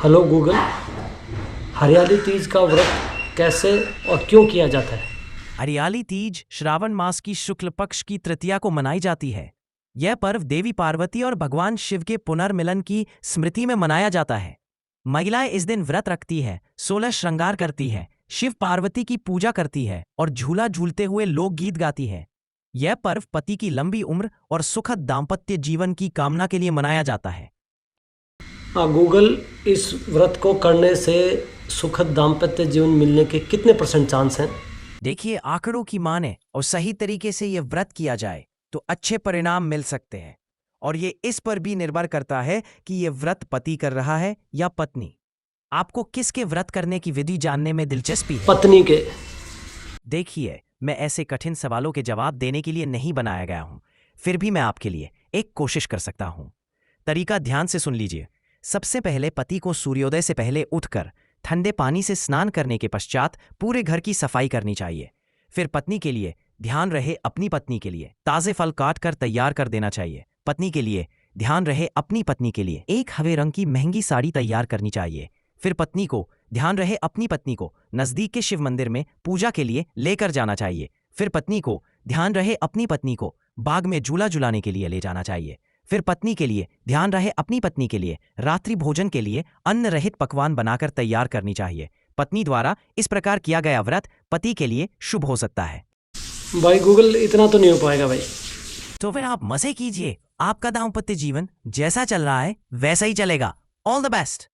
Hello Google, हरियाली तीज का व्रत कैसे और क्यों किया जाता है? हरियाली तीज श्रावण मास की शुक्ल पक्ष की तृतीया को मनाई जाती है। यह पर्व देवी पार्वती और भगवान शिव के पुनर्मिलन की स्मृति में मनाया जाता है। महिलाएं इस दिन व्रत रखती है, 16 श्रृंगार करती है, शिव पार्वती की पूजा करती है और झूला झूलते हुए लोकगीत गाती है। यह पर्व पति की लंबी उम्र और सुखद दाम्पत्य जीवन की कामना के लिए मनाया जाता है। हाँ गूगल, इस व्रत को करने से सुखद दाम्पत्य जीवन मिलने के कितने परसेंट चांस हैं? देखिए, आंकड़ों की माने और सही तरीके से यह व्रत किया जाए तो अच्छे परिणाम मिल सकते हैं। और ये इस पर भी निर्भर करता है कि यह व्रत पति कर रहा है या पत्नी। आपको किसके व्रत करने की विधि जानने में दिलचस्पी है? पत्नी के। देखिए, मैं ऐसे कठिन सवालों के जवाब देने के लिए नहीं बनाया गया हूं। फिर भी मैं आपके लिए एक कोशिश कर सकता हूं। तरीका ध्यान से सुन लीजिए। सबसे पहले पति को सूर्योदय से पहले उठकर ठंडे पानी से स्नान करने के पश्चात पूरे घर की सफाई करनी चाहिए। फिर पत्नी के लिए ध्यान रहे अपनी पत्नी के लिए ताजे फल काट कर तैयार कर देना चाहिए। पत्नी के लिए ध्यान रहे अपनी पत्नी के लिए एक हरे रंग की महंगी साड़ी तैयार करनी चाहिए। फिर पत्नी को ध्यान रहे अपनी पत्नी को नजदीक के शिव मंदिर में पूजा के लिए लेकर जाना चाहिए। फिर पत्नी को ध्यान रहे अपनी पत्नी को बाग में झूला झुलाने के लिए ले जाना चाहिए। फिर पत्नी के लिए ध्यान रहे अपनी पत्नी के लिए रात्रि भोजन के लिए अन्न रहित पकवान बनाकर तैयार करनी चाहिए। पत्नी द्वारा इस प्रकार किया गया व्रत पति के लिए शुभ हो सकता है। भाई गूगल, इतना तो नहीं हो पाएगा भाई। तो फिर आप मजे कीजिए। आपका दाम्पत्य जीवन जैसा चल रहा है वैसा ही चलेगा। All the best.